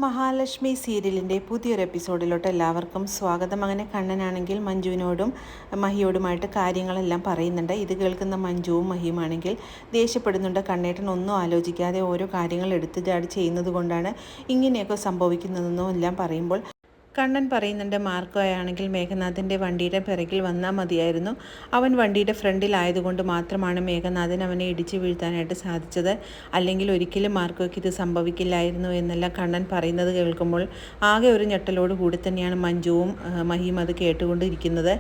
മഹാലക്ഷ്മി സീരിയലിൻ്റെ പുതിയൊരു എപ്പിസോഡിലോട്ട് എല്ലാവർക്കും സ്വാഗതം. അങ്ങനെ കണ്ണനാണെങ്കിൽ മഞ്ജുവിനോടും മഹിയോടുമായിട്ട് കാര്യങ്ങളെല്ലാം പറയുന്നുണ്ട്. ഇത് കേൾക്കുന്ന മഞ്ജുവും മഹിയുമാണെങ്കിൽ ദേഷ്യപ്പെടുന്നുണ്ട്. കണ്ണേട്ടൻ ഒന്നും ആലോചിക്കാതെ ഓരോ കാര്യങ്ങൾ എടുത്തു ചാടി ചെയ്യുന്നത് കൊണ്ടാണ് ഇങ്ങനെയൊക്കെ സംഭവിക്കുന്നതെന്നും എല്ലാം പറയുമ്പോൾ കണ്ണൻ പറയുന്നുണ്ട്, മാർക്കോയാണെങ്കിൽ മേഘനാഥിൻ്റെ വണ്ടിയുടെ പിറകിൽ വന്നാൽ മതിയായിരുന്നു. അവൻ വണ്ടിയുടെ ഫ്രണ്ടിലായതുകൊണ്ട് മാത്രമാണ് മേഘനാഥൻ അവനെ ഇടിച്ചു വീഴ്ത്താനായിട്ട് സാധിച്ചത്. അല്ലെങ്കിൽ ഒരിക്കലും മാർക്കോയ്ക്ക് ഇത് സംഭവിക്കില്ലായിരുന്നു എന്നെല്ലാം കണ്ണൻ പറയുന്നത് കേൾക്കുമ്പോൾ ആകെ ഒരു ഞെട്ടലോട് കൂടി തന്നെയാണ് മഞ്ജുവും മഹിയും അത് കേട്ടുകൊണ്ടിരിക്കുന്നത്.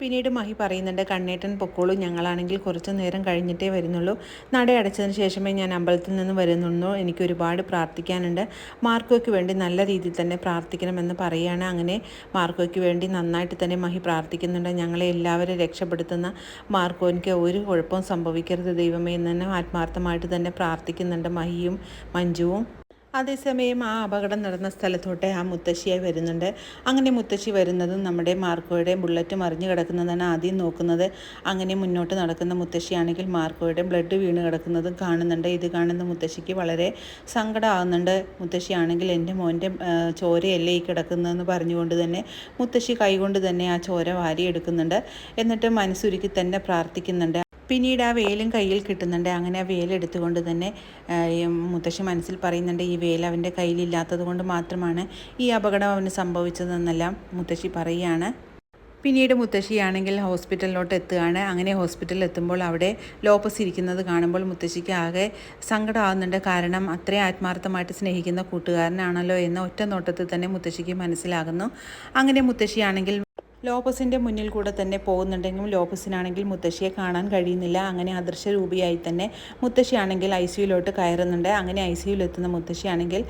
പിന്നീട് മഹി പറയുന്നുണ്ട്, കണ്ണേട്ടൻ പൊക്കോളൂ, ഞങ്ങളാണെങ്കിൽ കുറച്ച് നേരം കഴിഞ്ഞിട്ടേ വരുന്നുള്ളൂ. നട അടച്ചതിന് ശേഷമേ ഞാൻ അമ്പലത്തിൽ നിന്ന് വരുന്നുള്ളൂ. എനിക്ക് ഒരുപാട് പ്രാർത്ഥിക്കാനുണ്ട്. മാർക്കോയ്ക്ക് വേണ്ടി നല്ല രീതിയിൽ തന്നെ പ്രാർത്ഥിക്കണമെന്ന് പറയുകയാണ്. അങ്ങനെ മാർക്കോയ്ക്ക് വേണ്ടി നന്നായിട്ട് തന്നെ മഹി പ്രാർത്ഥിക്കുന്നുണ്ട്. ഞങ്ങളെ എല്ലാവരും രക്ഷപ്പെടുത്തുന്ന മാർക്കോയ്ക്ക് ഒരു കുഴപ്പവും സംഭവിക്കരുത് ദൈവമേ എന്ന് തന്നെ ആത്മാർത്ഥമായിട്ട് തന്നെ പ്രാർത്ഥിക്കുന്നുണ്ട് മഹിയും മഞ്ജുവും. അതേസമയം ആ അപകടം നടന്ന സ്ഥലത്തോട്ട് ആ മുത്തശ്ശിയായി വരുന്നുണ്ട്. അങ്ങനെ മുത്തശ്ശി വരുന്നതും നമ്മുടെ മാർക്കോയുടെ ബുള്ളറ്റ് മറിഞ്ഞു കിടക്കുന്നതാണ് ആദ്യം നോക്കുന്നത്. അങ്ങനെ മുന്നോട്ട് നടക്കുന്ന മുത്തശ്ശിയാണെങ്കിൽ മാർക്കോയുടെ ബ്ലഡ് വീണ് കിടക്കുന്നതും കാണുന്നുണ്ട്. ഇത് കാണുന്ന മുത്തശ്ശിക്ക് വളരെ സങ്കടമാകുന്നുണ്ട്. മുത്തശ്ശിയാണെങ്കിൽ എൻ്റെ മോൻ്റെ ചോരയല്ലേ ഈ കിടക്കുന്നതെന്ന് പറഞ്ഞുകൊണ്ട് തന്നെ മുത്തശ്ശി കൈകൊണ്ട് തന്നെ ആ ചോര വാരിയെടുക്കുന്നുണ്ട്. എന്നിട്ട് മനസ്സുരുക്കി തന്നെ പ്രാർത്ഥിക്കുന്നുണ്ട്. പിന്നീട് ആ വേലും കയ്യിൽ കിട്ടുന്നുണ്ട്. അങ്ങനെ ആ വേലെടുത്തുകൊണ്ട് തന്നെ മുത്തശ്ശി മനസ്സിൽ പറയുന്നുണ്ട്, ഈ വേൽ അവൻ്റെ കയ്യിലില്ലാത്തത് കൊണ്ട് മാത്രമാണ് ഈ അപകടം അവന് സംഭവിച്ചതെന്നെല്ലാം മുത്തശ്ശി പറയുകയാണ്. പിന്നീട് മുത്തശ്ശിയാണെങ്കിൽ ഹോസ്പിറ്റലിലോട്ട് എത്തുകയാണ്. അങ്ങനെ ഹോസ്പിറ്റലിൽ എത്തുമ്പോൾ അവിടെ ലോപ്പസ് ഇരിക്കുന്നത് കാണുമ്പോൾ മുത്തശ്ശിക്ക് ആകെ സങ്കടമാകുന്നുണ്ട്. കാരണം അത്രയും ആത്മാർത്ഥമായിട്ട് സ്നേഹിക്കുന്ന കൂട്ടുകാരനാണല്ലോ എന്ന് ഒറ്റ നോട്ടത്തിൽ തന്നെ മുത്തശ്ശിക്ക് മനസ്സിലാകുന്നു. അങ്ങനെ മുത്തശ്ശിയാണെങ്കിൽ ലോപ്പസിൻ്റെ മുന്നിൽ കൂടെ തന്നെ പോകുന്നുണ്ടെങ്കിലും ലോപ്പസിനാണെങ്കിൽ മുത്തശ്ശിയെ കാണാൻ കഴിയുന്നില്ല. അങ്ങനെ അദൃശ്യരൂപിയായി തന്നെ മുത്തശ്ശിയാണെങ്കിൽ ICUലോട്ട് കയറുന്നുണ്ട്. അങ്ങനെ ICUലെത്തുന്ന മുത്തശ്ശിയാണെങ്കിൽ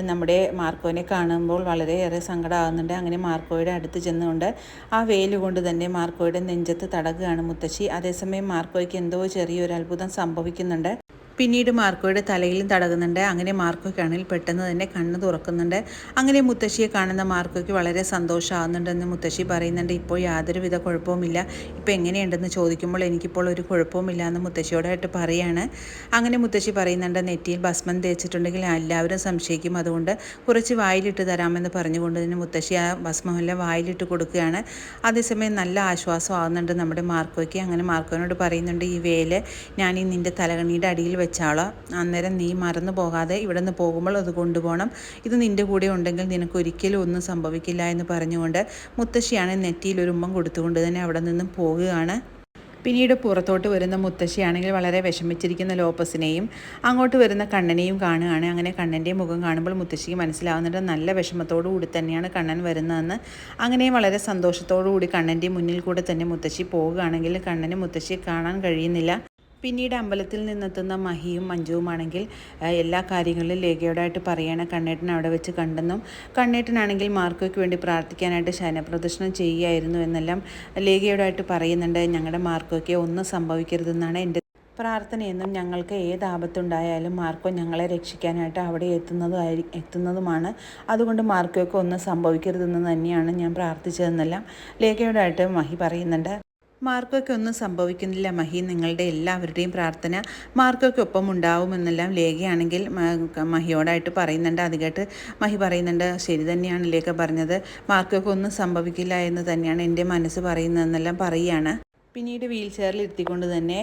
നമ്മുടെ മാർക്കോനെ കാണുമ്പോൾ വളരെയേറെ സങ്കടമാകുന്നുണ്ട്. അങ്ങനെ മാർക്കോയുടെ അടുത്ത് ചെന്നുകൊണ്ട് ആ വേലുകൊണ്ട് തന്നെ മാർക്കോയുടെ നെഞ്ചത്ത് തടകുകയാണ് മുത്തശ്ശി. അതേസമയം മാർക്കോയ്ക്ക് എന്തോ ചെറിയൊരു അത്ഭുതം സംഭവിക്കുന്നുണ്ട്. പിന്നീട് മാർക്കോയുടെ തലയിലും തടകുന്നുണ്ട്. അങ്ങനെ മാർക്കോയ്ക്കാണെങ്കിൽ പെട്ടെന്ന് തന്നെ കണ്ണ് തുറക്കുന്നുണ്ട്. അങ്ങനെ മുത്തശ്ശിയെ കാണുന്ന മാർക്കോയ്ക്ക് വളരെ സന്തോഷമാകുന്നുണ്ടെന്ന് മുത്തശ്ശി പറയുന്നുണ്ട്. ഇപ്പോൾ യാതൊരുവിധ കുഴപ്പവുമില്ല. ഇപ്പോൾ എങ്ങനെയുണ്ടെന്ന് ചോദിക്കുമ്പോൾ എനിക്കിപ്പോൾ ഒരു കുഴപ്പവുമില്ല എന്ന് മുത്തശ്ശിയോടായിട്ട് പറയുകയാണ്. അങ്ങനെ മുത്തശ്ശി പറയുന്നുണ്ട്, നെറ്റിയിൽ ഭസ്മം തേച്ചിട്ടുണ്ടെങ്കിൽ എല്ലാവരും സംശയിക്കും, അതുകൊണ്ട് കുറച്ച് വായിലിട്ട് തരാമെന്ന് പറഞ്ഞുകൊണ്ട് തന്നെ മുത്തശ്ശി ആ ഭസ്മമെല്ലാം വായിലിട്ട് കൊടുക്കുകയാണ്. അതേസമയം നല്ല ആശ്വാസമാകുന്നുണ്ട് നമ്മുടെ മാർക്കോയ്ക്ക്. അങ്ങനെ മാർക്കോനോട് പറയുന്നുണ്ട്, ഈ വേല് ഞാൻ ഈ നിൻ്റെ തലകണിയുടെ അടിയിൽ വെച്ചാളോ, അന്നേരം നീ മറന്നു പോകാതെ ഇവിടെ നിന്ന് പോകുമ്പോൾ അത് കൊണ്ടുപോകണം. ഇത് നിൻ്റെ കൂടെ ഉണ്ടെങ്കിൽ നിനക്ക് ഒരിക്കലും ഒന്നും സംഭവിക്കില്ല എന്ന് പറഞ്ഞുകൊണ്ട് മുത്തശ്ശിയാണ് നെറ്റിയിൽ ഒരു ഉമ്മം കൊടുത്തുകൊണ്ട് തന്നെ അവിടെ നിന്നും പോകുകയാണ്. പിന്നീട് പുറത്തോട്ട് വരുന്ന മുത്തശ്ശിയാണെങ്കിൽ വളരെ വിഷമിച്ചിരിക്കുന്ന ലോപ്പസിനെയും അങ്ങോട്ട് വരുന്ന കണ്ണനെയും കാണുകയാണ്. അങ്ങനെ കണ്ണൻ്റെ മുഖം കാണുമ്പോൾ മുത്തശ്ശിക്ക് മനസ്സിലാവുന്നുണ്ട് നല്ല വിഷമത്തോടു കൂടി തന്നെയാണ് കണ്ണൻ വരുന്നതെന്ന്. അങ്ങനെ വളരെ സന്തോഷത്തോടു കൂടി കണ്ണൻ്റെ മുന്നിൽ കൂടെ തന്നെ മുത്തശ്ശി പോവുകയാണെങ്കിൽ കണ്ണന് മുത്തശ്ശിയെ കാണാൻ കഴിയുന്നില്ല. പിന്നീട് അമ്പലത്തിൽ നിന്നെത്തുന്ന മഹിയും മഞ്ജുവുമാണെങ്കിൽ എല്ലാ കാര്യങ്ങളിലും ലേഖയോടായിട്ട് പറയാണ് കണ്ണേട്ടൻ അവിടെ വെച്ച് കണ്ടെന്നും കണ്ണേട്ടനാണെങ്കിൽ മാർക്കോയ്ക്ക് വേണ്ടി പ്രാർത്ഥിക്കാനായിട്ട് ശയനപ്രദർശനം ചെയ്യുകയായിരുന്നു എന്നെല്ലാം ലേഖയോടായിട്ട് പറയുന്നുണ്ട്. ഞങ്ങളുടെ മാർക്കോയ്ക്ക് ഒന്നും സംഭവിക്കരുതെന്നാണ് എൻ്റെ പ്രാർത്ഥനയെന്നും ഞങ്ങൾക്ക് ഏത് ആപത്തുണ്ടായാലും മാർക്കോ ഞങ്ങളെ രക്ഷിക്കാനായിട്ട് അവിടെ എത്തുന്നതുമാണ്. അതുകൊണ്ട് മാർക്കോയ്ക്ക് ഒന്നും സംഭവിക്കരുതെന്ന് തന്നെയാണ് ഞാൻ പ്രാർത്ഥിച്ചതെന്നെല്ലാം ലേഖയോടായിട്ട് മഹി പറയുന്നുണ്ട്. മാർക്കോയ്ക്ക് ഒന്നും സംഭവിക്കുന്നില്ല മഹി, നിങ്ങളുടെ എല്ലാവരുടെയും പ്രാർത്ഥന മാർക്കോയ്ക്കൊപ്പം ഉണ്ടാവുമെന്നെല്ലാം ലേഖയാണെങ്കിൽ മഹിയോടായിട്ട് പറയുന്നുണ്ട്. അത് കേട്ട് മഹി പറയുന്നുണ്ട്, ശരി തന്നെയാണ് ലേഖ പറഞ്ഞത്, മാർക്കോയ്ക്ക് ഒന്നും സംഭവിക്കില്ല എന്ന് തന്നെയാണ് എൻ്റെ മനസ്സ് പറയുന്നതെന്നെല്ലാം പറയുകയാണ്. പിന്നീട് വീൽ ചെയറിൽ ഇരുത്തിക്കൊണ്ട് തന്നെ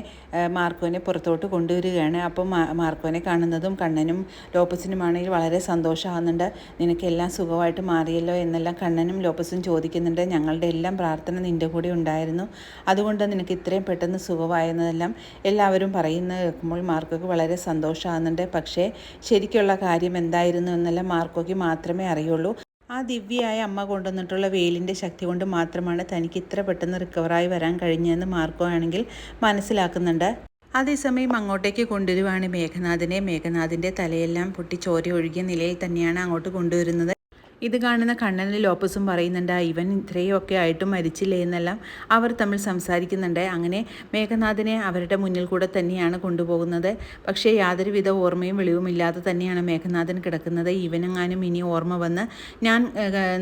മാർക്കോനെ പുറത്തോട്ട് കൊണ്ടുവരികയാണ്. അപ്പം മാർക്കോനെ കാണുന്നതും കണ്ണനും ലോപ്പസിനുമാണെങ്കിൽ വളരെ സന്തോഷമാകുന്നുണ്ട്. നിനക്കെല്ലാം സുഖമായിട്ട് മാറിയല്ലോ എന്നെല്ലാം കണ്ണനും ലോപ്പസും ചോദിക്കുന്നുണ്ട്. ഞങ്ങളുടെ എല്ലാം പ്രാർത്ഥന നിൻ്റെ കൂടെ ഉണ്ടായിരുന്നു, അതുകൊണ്ട് നിനക്ക് ഇത്രയും പെട്ടെന്ന് സുഖമായെന്നതെല്ലാം എല്ലാവരും പറയുന്നത് കേൾക്കുമ്പോൾ മാർക്കോയ്ക്ക് വളരെ സന്തോഷമാകുന്നുണ്ട്. പക്ഷേ ശരിക്കുള്ള കാര്യം എന്തായിരുന്നു എന്നെല്ലാം മാർക്കോയ്ക്ക് മാത്രമേ അറിയുള്ളൂ. ആ ദിവ്യയായ അമ്മ കൊണ്ടുവന്നിട്ടുള്ള വേലിൻ്റെ ശക്തി കൊണ്ട് മാത്രമാണ് തനിക്ക് ഇത്ര പെട്ടെന്ന് റിക്കവറായി വരാൻ കഴിഞ്ഞതെന്ന് മാർക്കോ ആണെങ്കിൽ മനസ്സിലാക്കുന്നുണ്ട്. അതേസമയം അങ്ങോട്ടേക്ക് കൊണ്ടുവരുവാണ് മേഘനാഥിൻ്റെ തലയെല്ലാം പൊട്ടി ചോര ഒഴുകിയ നിലയിൽ തന്നെയാണ് അങ്ങോട്ട് കൊണ്ടുവരുന്നത്. ഇത് കാണുന്ന കണ്ണനും ലോപ്പസും പറയുന്നുണ്ട്, ഇവൻ ഇത്രയൊക്കെ ആയിട്ടും മരിച്ചില്ലേ എന്നെല്ലാം അവർ തമ്മിൽ സംസാരിക്കുന്നുണ്ട്. അങ്ങനെ മേഘനാഥിനെ അവരുടെ മുന്നിൽ കൂടെ തന്നെയാണ് കൊണ്ടുപോകുന്നത്. പക്ഷേ യാതൊരുവിധ ഓർമ്മയും വെളിവുമില്ലാതെ തന്നെയാണ് മേഘനാഥൻ കിടക്കുന്നത്. ഇവനെങ്ങാനും ഇനി ഓർമ്മ വന്ന് ഞാൻ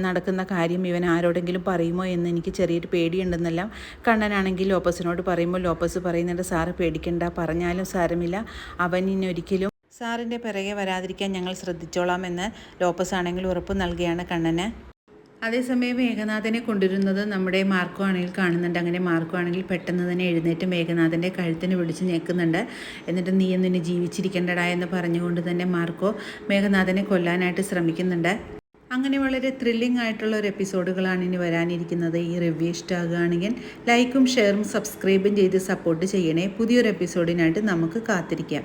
നടക്കുന്ന കാര്യം ഇവൻ ആരോടെങ്കിലും പറയുമോ എന്ന് എനിക്ക് ചെറിയൊരു പേടിയുണ്ടെന്നെല്ലാം കണ്ണനാണെങ്കിൽ ലോപ്പസിനോട് പറയുമ്പോൾ ലോപ്പസ് പറയുന്നുണ്ട്, സാറ് പേടിക്കണ്ട, പറഞ്ഞാലും സാരമില്ല, അവൻ ഇനി ഒരിക്കലും സാറിൻ്റെ പിറകെ വരാതിരിക്കാൻ ഞങ്ങൾ ശ്രദ്ധിച്ചോളാമെന്ന് ലോപ്പസ് ആണെങ്കിൽ ഉറപ്പ് നൽകുകയാണ് കണ്ണന്. അതേസമയം മേഘനാഥനെ കൊണ്ടുവരുന്നത് നമ്മുടെ മാർക്കോ ആണെങ്കിൽ കാണുന്നുണ്ട്. അങ്ങനെ മാർക്കോ ആണെങ്കിൽ പെട്ടെന്ന് തന്നെ എഴുന്നേറ്റ് മേഘനാഥൻ്റെ കഴുത്തിന് പിടിച്ച് ഞെക്കുന്നുണ്ട്. എന്നിട്ട് നീ ഒന്നിന് ജീവിച്ചിരിക്കേണ്ടടാ എന്ന് പറഞ്ഞുകൊണ്ട് തന്നെ മാർക്കോ മേഘനാഥനെ കൊല്ലാനായിട്ട് ശ്രമിക്കുന്നുണ്ട്. അങ്ങനെ വളരെ ത്രില്ലിംഗ് ആയിട്ടുള്ള ഒരു എപ്പിസോഡുകളാണ് ഇനി വരാനിരിക്കുന്നത്. ഈ റിവ്യൂ ഇഷ്ടമാകുകയാണെങ്കിൽ ലൈക്കും ഷെയറും സബ്സ്ക്രൈബും ചെയ്ത് സപ്പോർട്ട് ചെയ്യണേ. പുതിയൊരു എപ്പിസോഡിനായിട്ട് നമുക്ക് കാത്തിരിക്കാം.